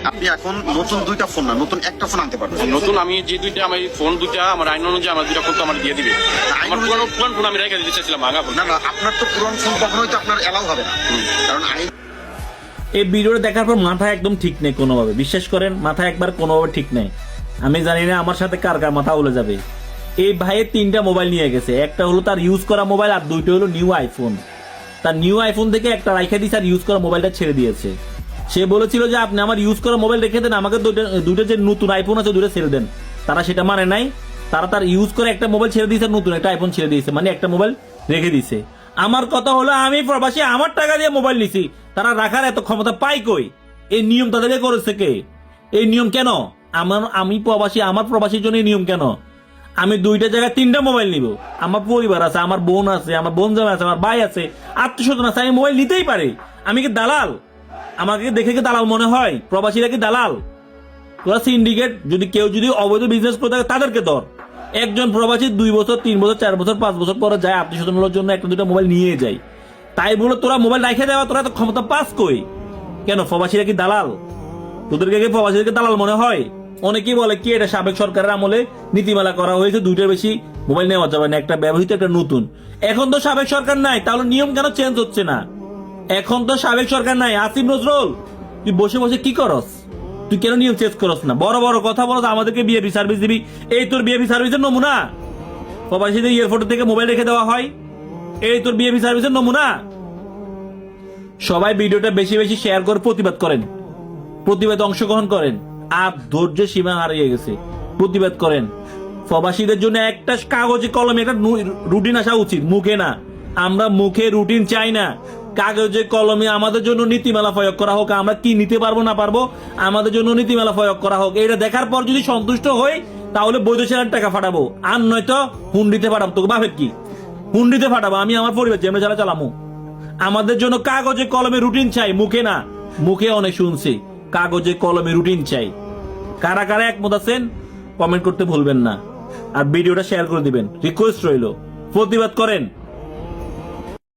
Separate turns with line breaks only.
আপনি এখন নতুন দুইটা ফোন না, নতুন একটা ফোন আনতে পারবেন।
নতুন আমি যে দুইটা আমার ফোন দুইটা আমার আইন অনুযায়ী আমার দুইটা ফোন তো আমার দিয়ে দিবে। আমার পুরান ফোন আমি রেখে দিতে চাইছিলাম, ভাঙা ফোন।
না না, আপনার তো পুরান ফোন কখনোই তো আপনার এলাও হবে না, কারণ আইন।
এই ভিডিওটা দেখার পর মাথা একদম ঠিক নেই কোনোভাবে, বিশ্বাস করেন মাথা একবার কোনোভাবে ঠিক নেই। আমি জানি না আমার সাথে কার কার মাথা উলে যাবে। এই ভাইয়ের 3টা মোবাইল নিয়ে গেছে, একটা হলো তার ইউজ করা মোবাইল আর 2টা হলো নিউ আইফোন। তার নিউ আইফোন থেকে একটা রাইখা দিয়েছে আর ইউজ করা মোবাইলটা ছেড়ে দিয়েছে। সে বলেছিল যে আপনি আমার ইউজ করা মোবাইল রেখে দেন, আমাকে দুইটা যে নতুন আইফোন আছে 2টা ছেড়ে দেন। তারা সেটা মানে নাই, তারা তার ইউজ করে একটা মোবাইল ছেড়ে দিয়েছে, নতুন একটা আইফোন ছেড়ে দিয়েছে, মানে একটা মোবাইল রেখে দিয়েছে। আমার কথা হলো আমি প্রবাসী, আমার টাকা দিয়ে মোবাইল নিছি, তারা রাখার এত ক্ষমতা পাই কই? এই নিয়ম তাদেরকে করেছে কে? এই নিয়ম কেন? আমি প্রবাসী, আমার প্রবাসীর জন্য এই নিয়ম কেন? আমি 2টা জায়গায় 3টা মোবাইল নিব, আমার পরিবার আছে, আমার বোন আছে, আমার বোন জামাই আছে, আমার ভাই আছে, আত্মীয়স্বজন আছে, আমি মোবাইল নিতেই পারি। আমি কি দালাল? আমাকে দেখে কি দালাল মনে হয়? প্রবাসীরা কি দালাল? তোরা সিন্ডিকেট, যদি কেউ যদি অবৈধ বিজনেস করে থাকে তাদেরকে ধর। একজন প্রবাসী 2 বছর 3 বছর 4 বছর 5 বছর পরে যায় আত্মীয় স্বজনের জন্য একটা 2টা মোবাইল নিয়ে যায়, তাই বলে তোরা মোবাইল রেখে দেওয়া, তোরা এত ক্ষমতা পাস কই? কেন প্রবাসীরা কি দালাল? তোদেরকে কি প্রবাসীদেরকে দালাল মনে হয়? অনেকেই বলে কি এটা সাবেক সরকারের আমলে নীতিমালা করা হয়েছে, 2টার বেশি মোবাইল নেওয়া যাবে না, একটা ব্যবহৃত একটা নতুন। এখন তো সাবেক সরকার নাই, তাহলে নিয়ম কেন চেঞ্জ হচ্ছে না? এখন তো সাবেক সরকার নাই। আসিফ নজরুল, তুই বসে বসে কি করস? তুই কেন নিয়ম চেঞ্জ করস না? বড় বড় কথা বলস, আমাদেরকে বিএপি সার্ভিস দিবি। এই তোর বিএপি সার্ভিসের নমুনা? প্রবাসীদের এয়ারপোর্ট থেকে মোবাইল রেখে দেওয়া হয়, এই তোর বিএপি সার্ভিসের নমুনা? সবাই ভিডিওটা বেশি বেশি শেয়ার করে প্রতিবাদ করেন, প্রতিবাদে অংশগ্রহণ করেন। আর ধৈর্য সীমা হারিয়ে গেছে, প্রতিবাদ করেন। প্রবাসীদের জন্য একটা কাগজে কলমে একটা রুটিন আসা উচিত, মুখে না। আমরা মুখে রুটিন চাই না, কাগজে কলমে আমাদের জন্য নীতিমালা প্রয়োগ করা হোক। আমরা কি নিতে পারবো না পারবো, আমাদের জন্য নীতিমালা প্রয়োগ করা হোক। এটা দেখার পর যদি সন্তুষ্ট হই তাহলে বৈধ সেরার টাকা ফাটাবো, আর নয়তো হুন্ডিতে ফাটাবো। তোকে বাপের কি হুন্ডিতে ফাটাবো? আমি আমার পরিবার যেমন যারা চালামো। আমাদের জন্য কাগজে কলমে রুটিন চাই, মুখে না। মুখে অনেক শুনছি, কাগজে কলমে রুটিন চাই। কারা কারা একমত আছেন কমেন্ট করতে ভুলবেন না, আর ভিডিওটা শেয়ার করে দিবেন। রিকোয়েস্ট রইল, প্রতিবাদ করেন।